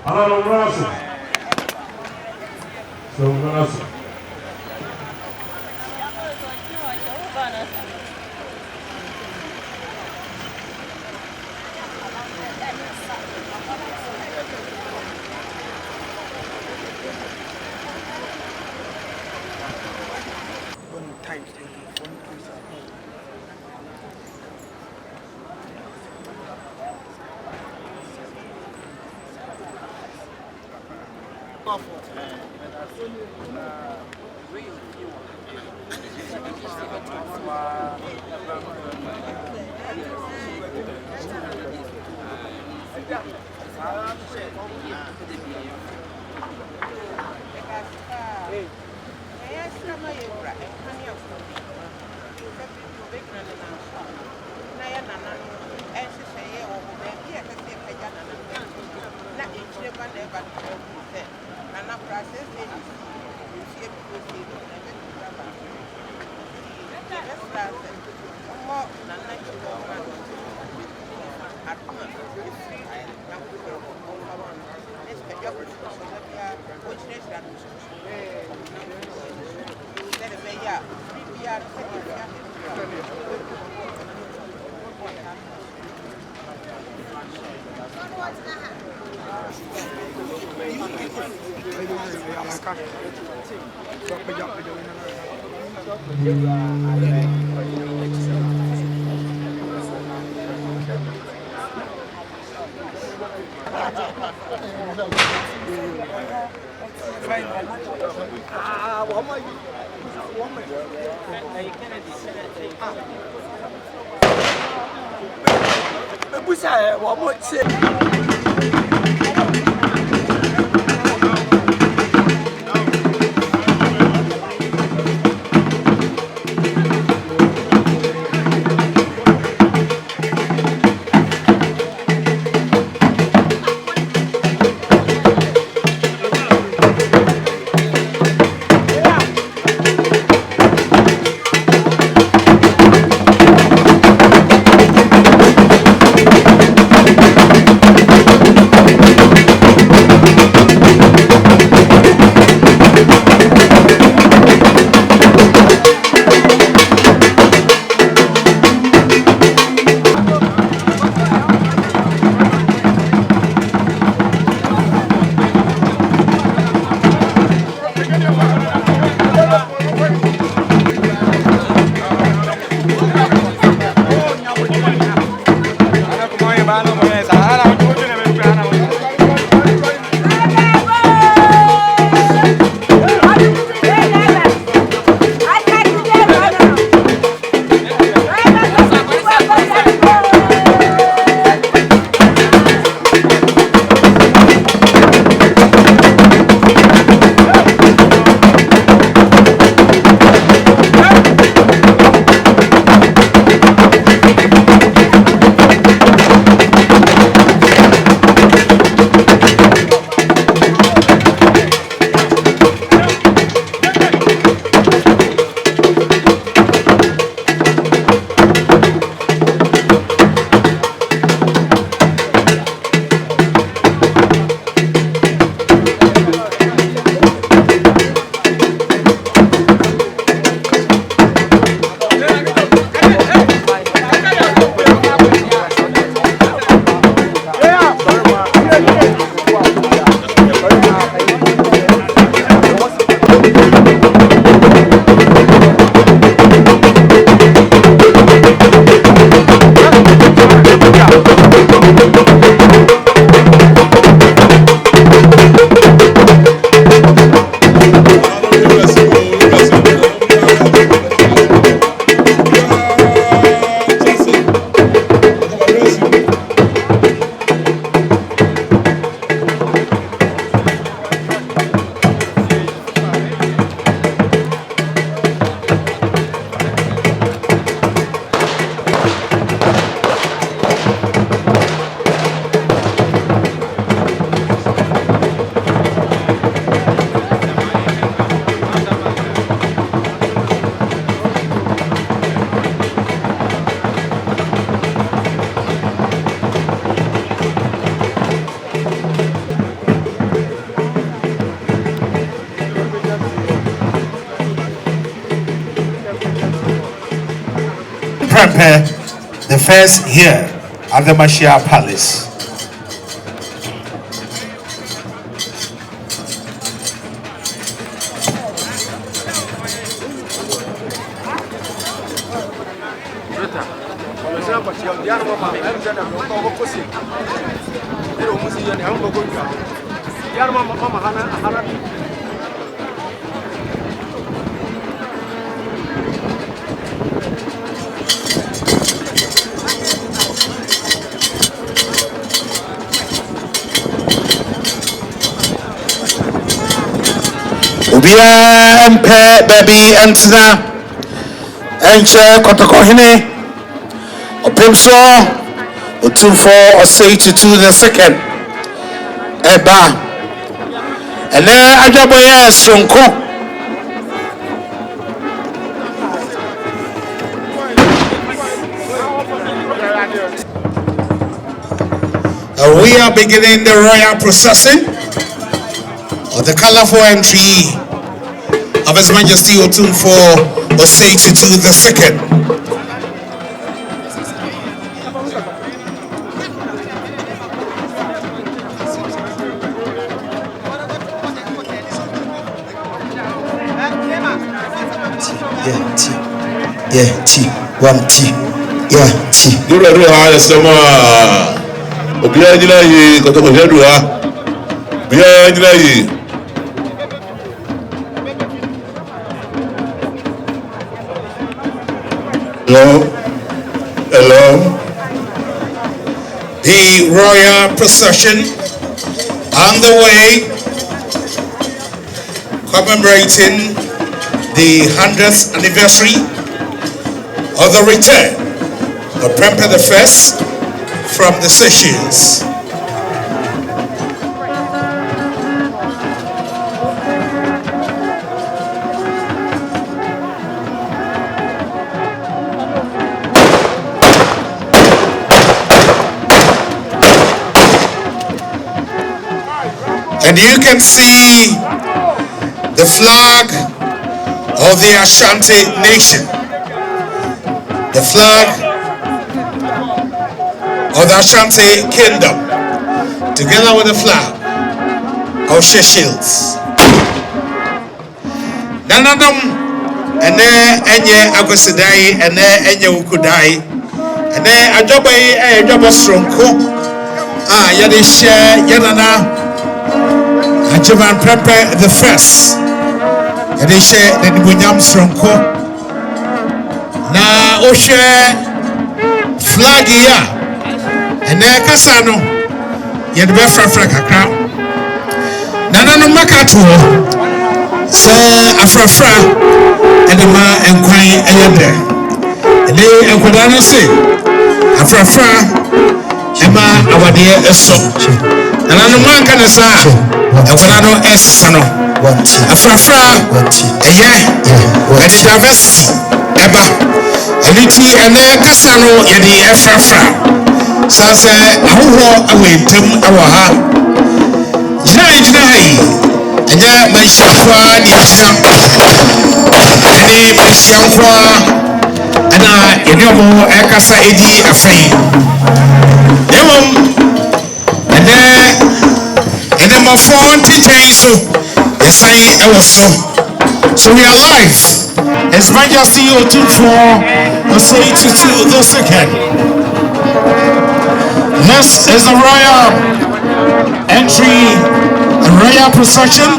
Hello, Russell. So, Russell. Prempeh the first here at the Mashia Palace. Ubia Prempeh baby Antina Enche Kotokohine Opimso Otumfo Seychelles the second Eba and then Ajaboye Sonko We are beginning the royal procession of the colorful entry of His Majesty Otumfo Seychelles the second. One T. You don't know how some Obiangila yi kotoko jedua. Obiangila yi. Hello. The royal procession on the way, commemorating the 100th anniversary of the return of Prempeh the First from the Seychelles. And you can see the flag of the Ashanti nation, the flag of the Ashanti Kingdom, together with the flag of Seychelles. Nanadom ene enye agosidai ene enye ukudai ene ajobai ajobo stronko yade share yanana Ajivan Prempeh the First yade share the bunyam stronko na o share flag ya and then Casano, yet be frafra kakra. Nana no makato, say afrafra, and the man and quine and there. And they and Kodano say, afrafra, Emma, our dear so. And I know man can say, and Kodano S. Sano, afrafra, a yeah, and the diversity, Eba, and Liti and then Casano, yet the afrafra. Sasa ahuho awentem awaha jina anya maishankwa ni ene maishankwa ana edomo ekasa edi afei emom ene mafon titen so esai ewoso so we are live. His Majesty Otumfo Seychelles the second. This is the royal entry, the royal procession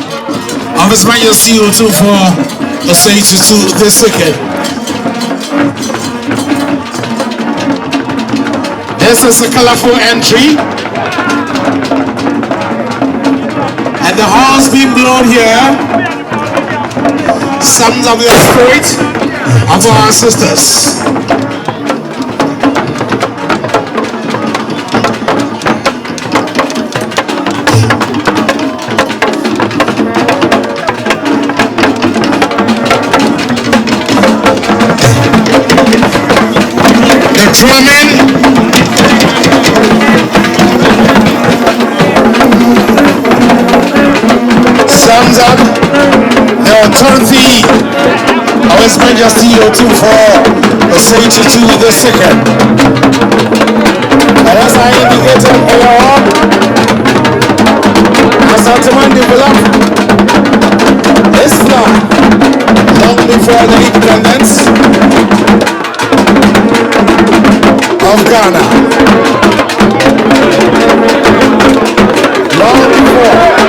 of His Majesty Otumfo Seychelles the second. This is a colorful entry, and the horns being blown here sums of the spirit of our ancestors. Drumming, sums up the authority Our His Majesty O24 Osei the second. And as I indicated earlier on, as Ottoman developed this flag long before the independence of Ghana. Long before.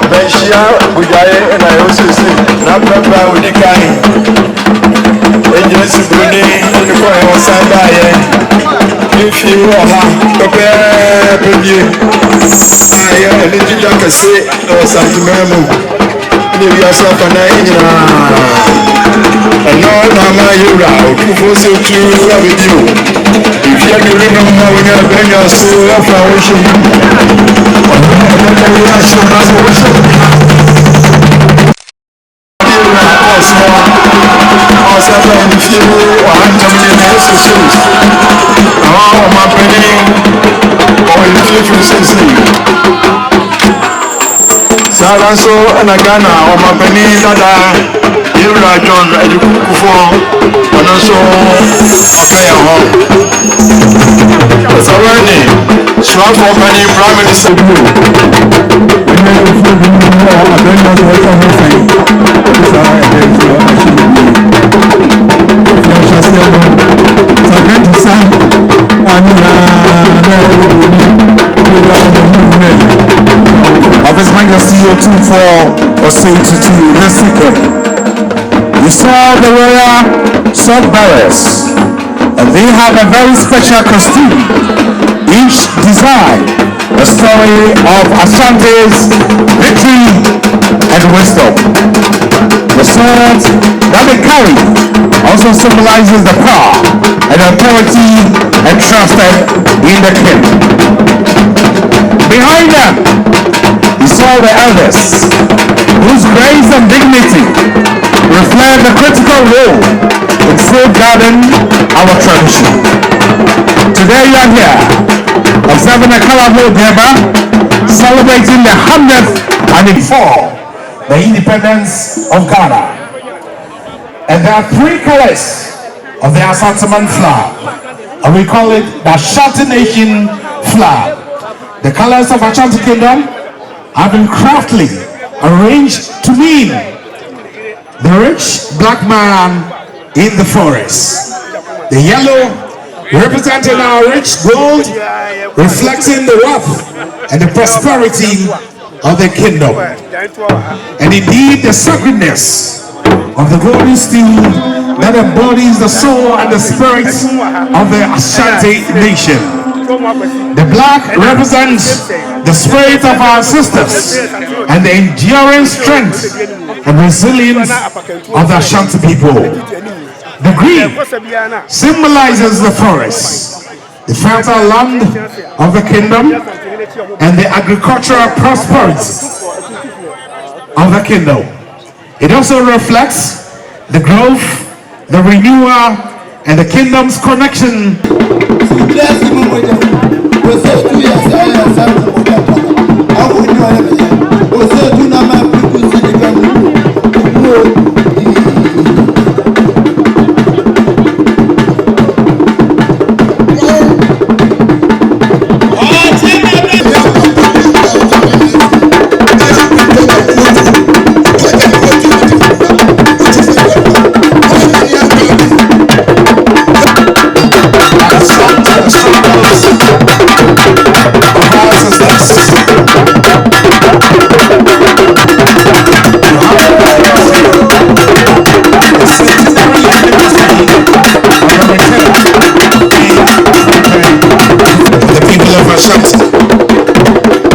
Benshia, Bujaye, and I also see Prempeh with the kind. Agency Bruni, the point was signed by if you are prepare I am a say, or something. Maybe I saw for nine. And now, Mama, you're out. You force you to love you. If you remember when you're going to school, I'm wishing so and Ghana or my penny dada you are John and also play at home. It's already swap for many prime minister of His Majesty O24 Osei the second. We saw the royal sword bearers, and they have a very special costume, each designed the story of Ashanti's victory and wisdom. The sword that they carry also symbolizes the power and authority entrusted in the king. Behind them, we saw the elders, whose grace and dignity reflect the critical role in safeguarding our tradition. Today you are here, observing a colorful Durbar, celebrating the 100th anniversary the independence of Ghana. And there are three colors of the Ashanti flag, and we call it the Ashanti Nation flag. The colors of Ashanti Kingdom have been craftily arranged to mean the rich black man in the forest. The yellow representing our rich gold, reflecting the wealth and the prosperity of the kingdom. And indeed the sacredness of the golden steel that embodies the soul and the spirit of the Ashanti nation. The black represents the spirit of our ancestors and the enduring strength and resilience of the Ashanti people. The green symbolizes the forest, the fertile land of the kingdom, and the agricultural prosperity of the kingdom. It also reflects the growth the renewal, and the kingdom's connection.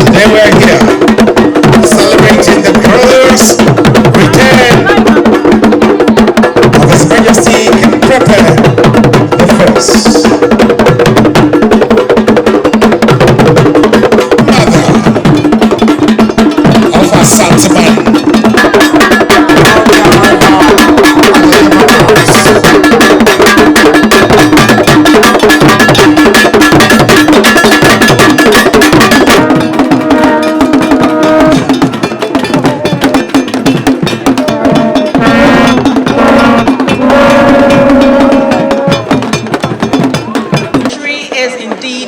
Today we are here celebrating the glorious return of His Majesty King Prempeh the First, mother of our Santaman.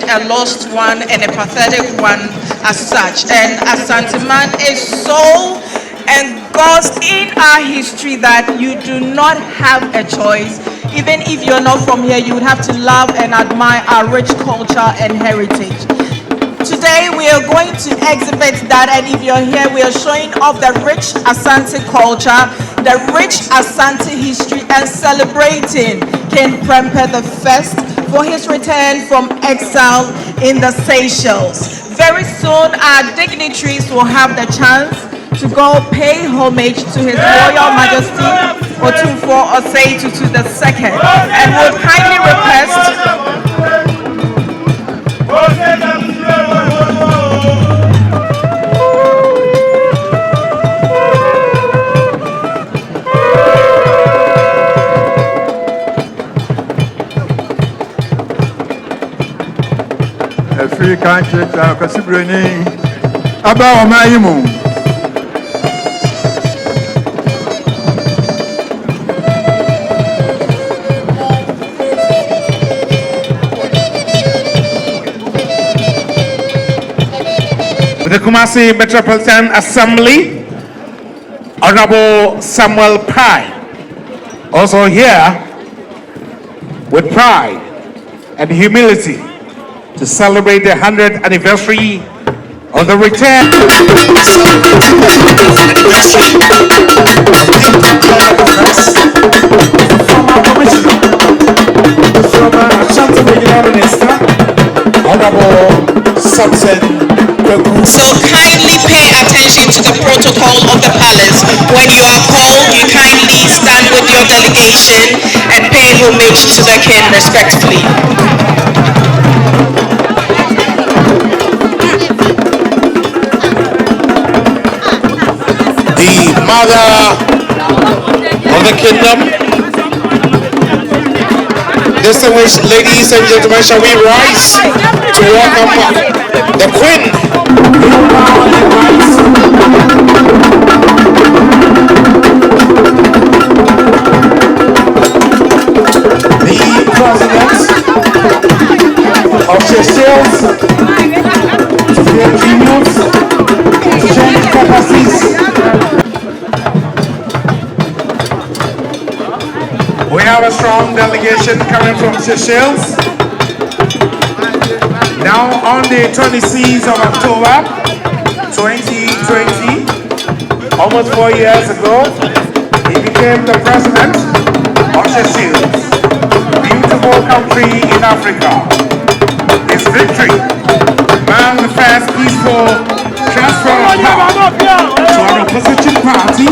A lost one and a pathetic one as such, and as Santaman is so engulfed in our history that you do not have a choice. Even if you're not from here, you would have to love and admire our rich culture and heritage. Today we are going to exhibit that, and if you're here, we are showing off the rich Asante culture, the rich Asante history, and celebrating King Prempeh the First for his return from exile in the Seychelles. Very soon, our dignitaries will have the chance to go pay homage to His Royal Majesty Otumfuo Osei Tutu II, and would kindly request free country Kasibreni Aba Omaimu. The Kumasi Metropolitan Assembly, Honorable Samuel Pai, also here with pride and humility to celebrate the 100th anniversary of the return. Former Commissioner, former Ashanti Regional Minister, Honorable Samson. So kindly pay attention to the protocol of the palace. When you are called, you kindly stand with your delegation and pay homage to the king respectfully. The mother of the kingdom. Distinguished ladies and gentlemen, shall we rise to welcome the Queen? The President of Seychelles, to their tributes, to change capacities. We have a strong delegation coming from Seychelles. Now on the 26th of October 2020, almost 4 years ago, he became the president of Seychelles, a beautiful country in Africa. His victory marked the first peaceful transfer of power to an opposition party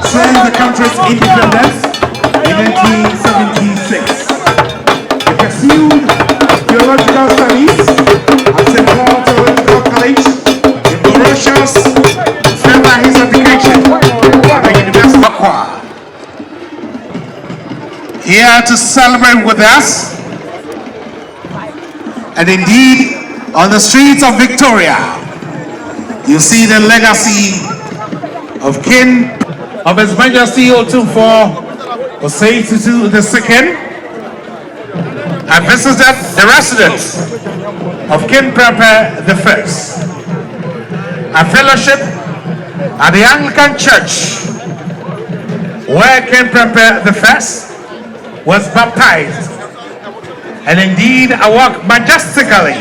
since the country's independence in 1976. He pursued theological studies at St. Paul Theological College in Mauritius, further his education at the University of Accra. here to celebrate with us. And indeed, on the streets of Victoria, you see the legacy of King of His Majesty O24 Osei II. I visited the residence of King Prempeh I, a fellowship at the Anglican Church where King Prempeh I was baptized. And indeed, I walked majestically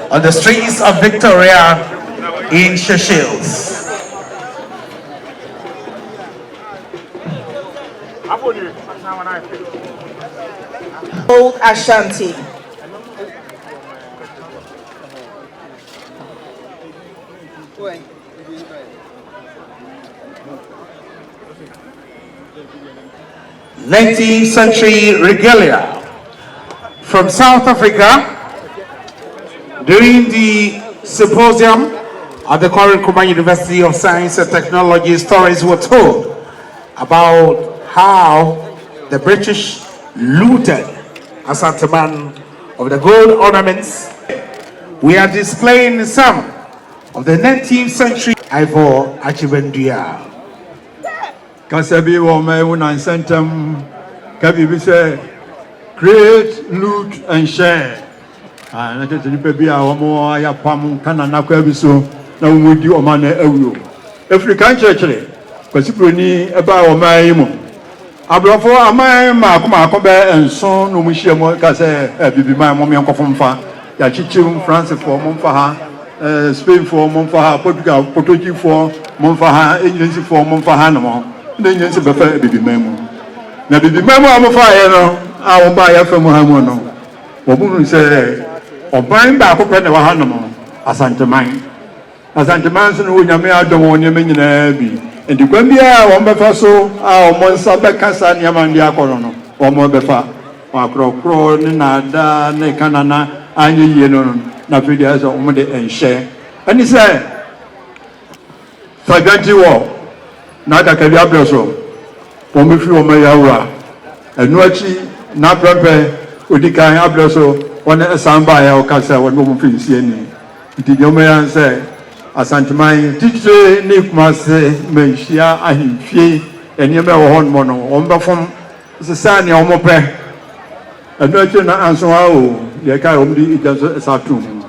on the streets of Victoria in Seychelles. Old Ashanti. '19th century regalia from South Africa. During the symposium at the Kwame Nkrumah University of Science and Technology, stories were told about how the British looted Asante Man of the gold ornaments. We are displaying some of the 19th century Ivor Achibendia. Kasabi Wome Unan Centum Kabi say create, loot and share. And I just be our more Yapam Kanana Kabiso, now we do Omane Ewu. African Church, Kasipuni about Omaimo. Abrafo amai makuma akobe enson no muhie mo ka se bibi man mo me nkofomfa ya chichim France for mo mfa ha Spain for mo mfa ha Portugal Portuguese for mo mfa ha English for mo mfa ha no mo ndenye se befa bibi man mo na bibi man mo amfa ye no a wo ba ya fa mo ha mo no wo bu se oban ba akopɛ na wa ha no mo Asante Man so no nyame adom wo nyame nyina bi. And the Gambia, one befaso, our monster Becassa, Yaman Diacono, or more befa, or crow, Nada, Necanana, and Yenon, Nafidas, or Monday and share. And he said, Faganti war, not a Caviabroso, Pomifu Mayaura, and Nochi, not Prempeh, Udika Abroso, one a Samba or Casa, one woman from Sieni. Did your man say? Asante Man teacher Nick Masse Menshia Ahimfie and Yama Hon Mono, Omba from Sasani Omope. And no answer, the Kaumdi Satum.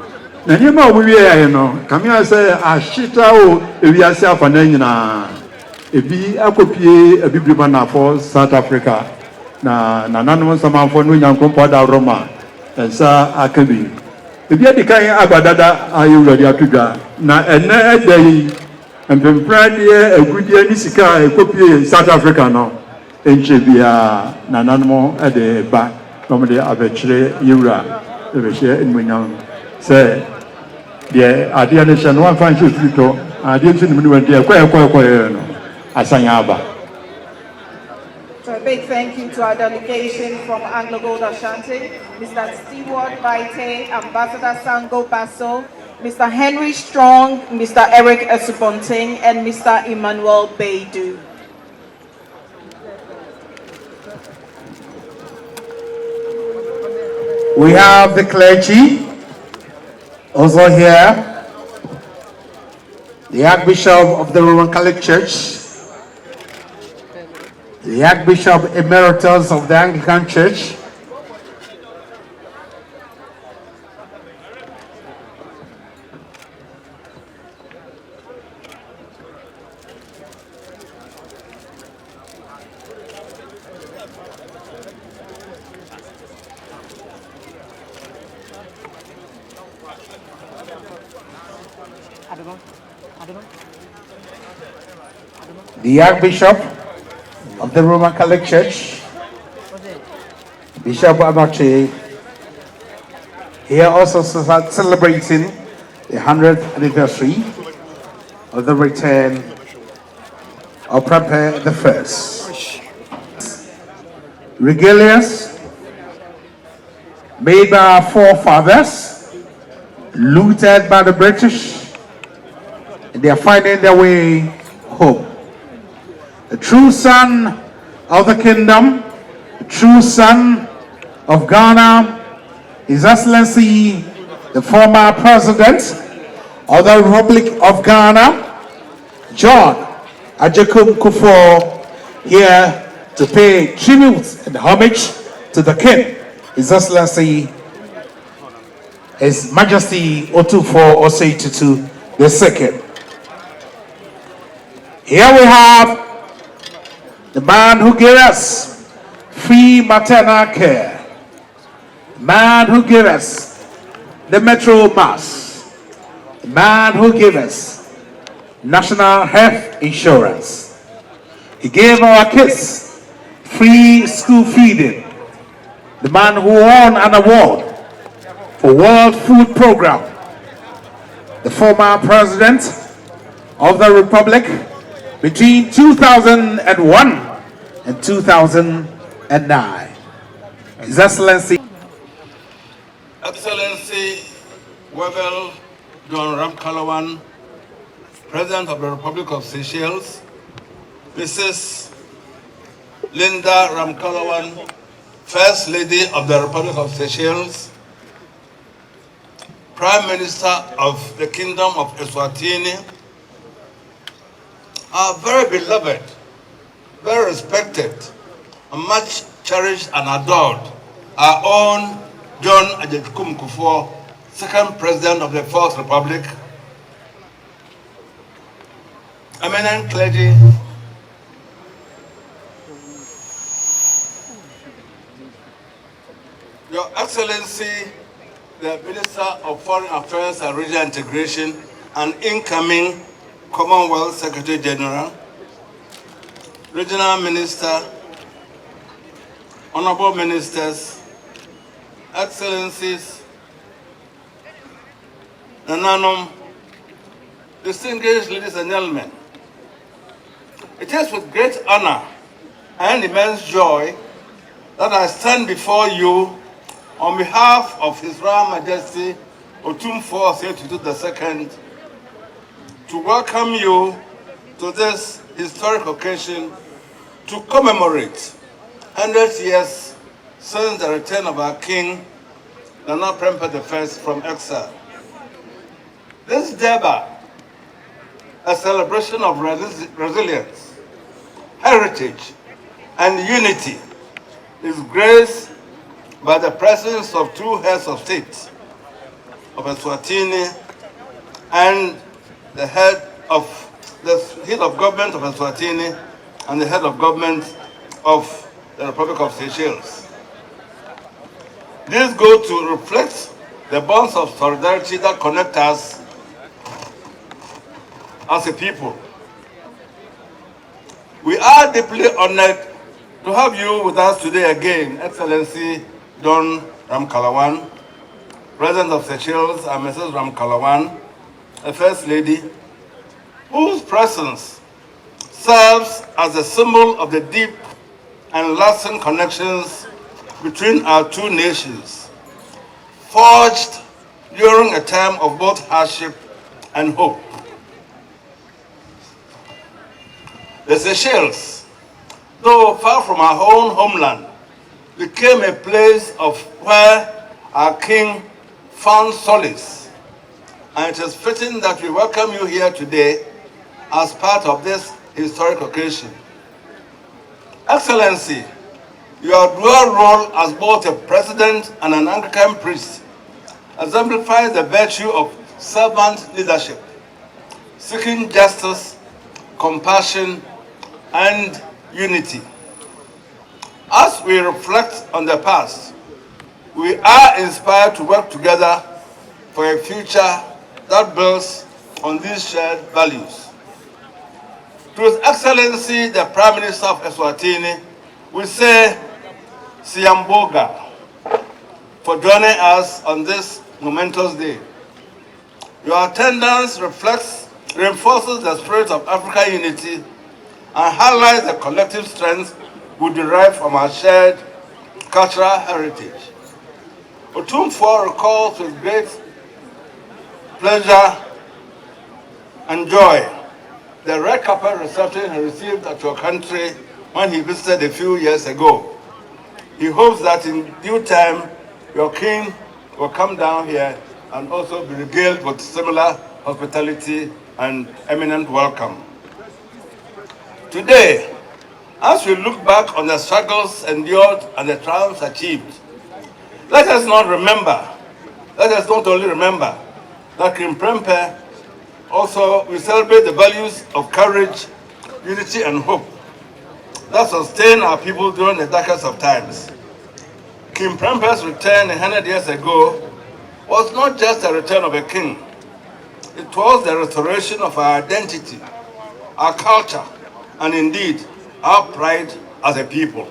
Nanyama we are, come here, say, Ashita, if you are self and if be a copy a bibliomana for South Africa. Nanano Saman for New Young Compada Roma and Sa Akabi. If you are the kind of Abadada, are you ready to go? Na ene day empemprade agudie ni sika ekopie South Africa no enche bia nananmo ede ba no de abechire yura ebechire enmunyam se de ade ne hye no amfa nhye fito ade nso ni wadi ekwa no asanya aba. So a big thank you to our delegation from Anglo Gold Ashanti, Mr. Stewart Baite, Ambassador Sango Basso, Mr. Henry Strong, Mr. Eric Esubonting, and Mr. Emmanuel Baidu. We have the clergy also here, the Archbishop of the Roman Catholic Church, the Archbishop Emeritus of the Anglican Church, the Archbishop of the Roman Catholic Church, Bishop Abache, here also celebrating the 100th anniversary of the return of Prempeh I. Regalias made by our forefathers, looted by the British, and they are finding their way home. The true son of the kingdom, true son of Ghana, His Excellency, the former President of the Republic of Ghana, John Ajakum Kufuor, here to pay tribute and homage to the King, His Excellency, His Majesty Otufor Osei Tutu II. Here we have the man who gave us free maternal care, the man who gave us the Metro Mass, the man who gave us national health insurance. He gave our kids free school feeding, the man who won an award for World Food Program, the former president of the Republic between 2001 and 2009. His Excellency. Excellency Webel John Ramkalawan, President of the Republic of Seychelles, Mrs. Linda Ramkalawan, First Lady of the Republic of Seychelles, Prime Minister of the Kingdom of Eswatini, are very beloved, very respected, and much cherished and adored, our own John Ajakum Kufuor, second President of the Fourth Republic, eminent clergy, Your Excellency, the Minister of Foreign Affairs and Regional Integration and incoming Commonwealth Secretary General, Regional Minister, Honorable Ministers, Excellencies, Nananum, distinguished ladies and gentlemen, it is with great honor and immense joy that I stand before you on behalf of His Royal Majesty Otumfuo Osei Tutu II to welcome you to this historic occasion to commemorate 100 years since the return of our King, Nana Prempeh I from exile. This Durbar, a celebration of resilience, heritage, and unity, is graced by the presence of two heads of state of Eswatini and the head of government of Eswatini and the head of government of the Republic of Seychelles. These go to reflect the bonds of solidarity that connect us as a people. We are deeply honored to have you with us today again, Excellency Don Ramkalawan, President of Seychelles, and Mrs. Ramkalawan, the First Lady, whose presence serves as a symbol of the deep and lasting connections between our two nations, forged during a time of both hardship and hope. The Seychelles, though far from our own homeland, became a place of where our King found solace. And it is fitting that we welcome you here today as part of this historic occasion. Excellency, your dual role as both a president and an Anglican priest exemplifies the virtue of servant leadership, seeking justice, compassion, and unity. As we reflect on the past, we are inspired to work together for a future that builds on these shared values. To His Excellency, the Prime Minister of Eswatini, we say Siyamboga for joining us on this momentous day. Your attendance reinforces the spirit of African unity and highlights the collective strength we derive from our shared cultural heritage. Otumfuo recalls with great pleasure and joy the red carpet reception he received at your country when he visited a few years ago. He hopes that in due time, your king will come down here and also be regaled with similar hospitality and eminent welcome. Today, as we look back on the struggles endured and the triumphs achieved, let us not only remember that in Prempeh also we celebrate the values of courage, unity, and hope that sustained our people during the darkest of times. King Prempeh's return 100 years ago was not just a return of a king. It was the restoration of our identity, our culture, and indeed, our pride as a people.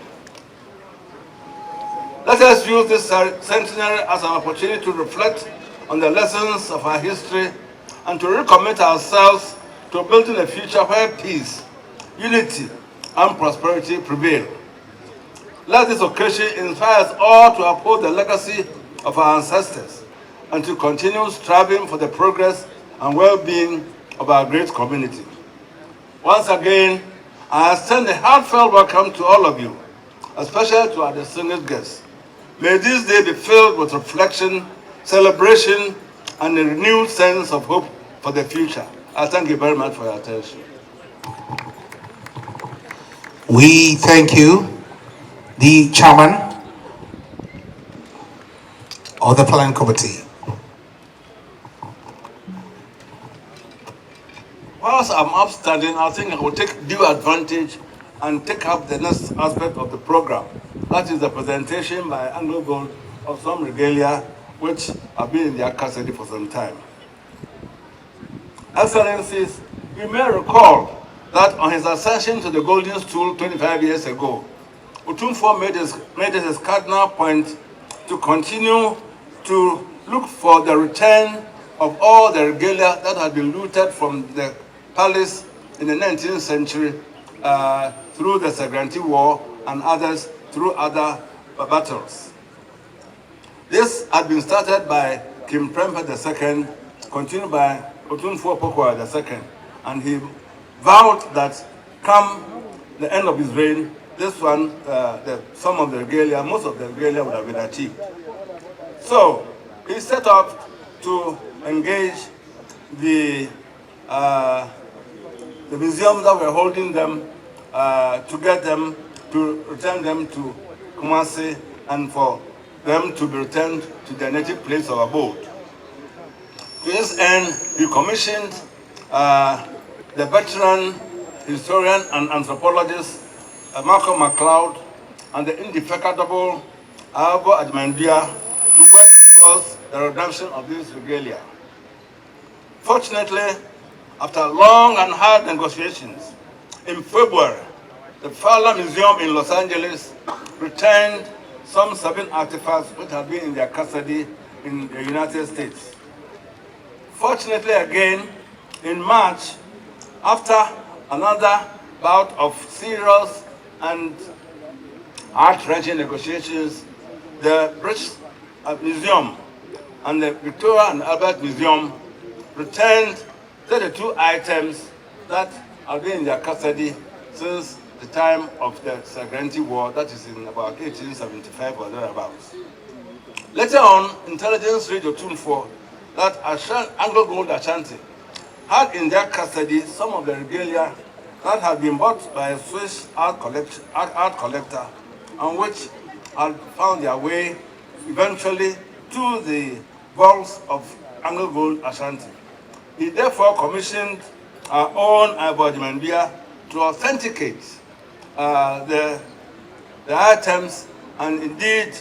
Let us use this centenary as an opportunity to reflect on the lessons of our history and to recommit ourselves to building a future where peace, unity, and prosperity prevail. Let this occasion inspire us all to uphold the legacy of our ancestors and to continue striving for the progress and well-being of our great community. Once again, I extend a heartfelt welcome to all of you, especially to our distinguished guests. May this day be filled with reflection, celebration, and a renewed sense of hope for the future. I thank you very much for your attention. We thank you, the chairman of the planning committee. Whilst I'm upstanding, I think I will take due advantage and take up the next aspect of the program. That is the presentation by Anglo Gold of some regalia which have been in their custody for some time. Excellencies, you may recall that on his ascension to the Golden Stool 25 years ago, Otumfuo made it his cardinal point to continue to look for the return of all the regalia that had been looted from the palace in the 19th century through the Sagranti War and others through other battles. This had been started by King Prempeh II, continued by Otumfuo Pokwa II, and he vowed that come the end of his reign, this one, some of the regalia, most of the regalia would have been achieved. So he set up to engage the museums that were holding them to get them, to return them to Kumasi and for them to be returned to their native place of abode. To this end, he commissioned the veteran historian and anthropologist Malcolm MacLeod and the indefatigable Algo Admandia to work towards the redemption of these regalia. Fortunately, after long and hard negotiations, in February, the Fowler Museum in Los Angeles returned some 7 artifacts which had been in their custody in the United States. Fortunately, again, in March, after another bout of serious and heart-wrenching negotiations, the British Museum and the Victoria and Albert Museum returned 32 items that have been in their custody since the time of the Sagranti War, that is in about 1875 or thereabouts. Later on, intelligence reached Otumfuo that Anglo Gold Ashanti had in their custody some of the regalia that had been bought by a Swiss art collector and which had found their way eventually to the vaults of Anglo Gold Ashanti. He therefore commissioned our own Ibojimambia to authenticate the items and indeed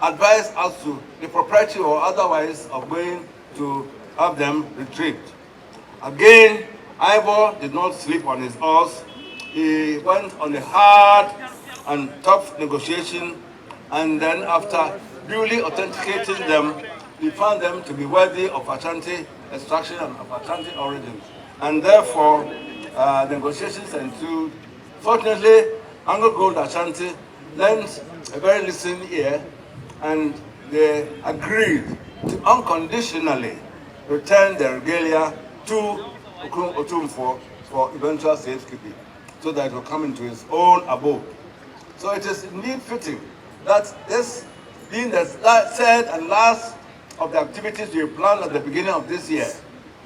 advise us to the propriety or otherwise of going to have them retrieved. Again, Ivor did not sleep on his oars. He went on a hard and tough negotiation, and then after duly authenticating them, he found them to be worthy of Ashanti extraction and of Ashanti origin. And therefore, negotiations ensued. Fortunately, Anglo Gold Ashanti lent a very listening ear, and they agreed to unconditionally return the regalia to Otumfuo for eventual safekeeping, so that it will come into his own abode. So it is indeed fitting that this being the third and last of the activities we planned at the beginning of this year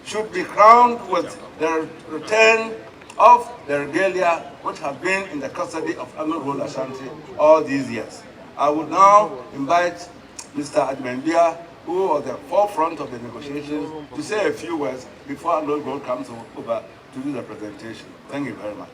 should be crowned with the return of the regalia which have been in the custody of Honorable Ashanti all these years. I would now invite Mr. Admendia, who was at the forefront of the negotiations, to say a few words before Honorable comes over to do the presentation. Thank you very much.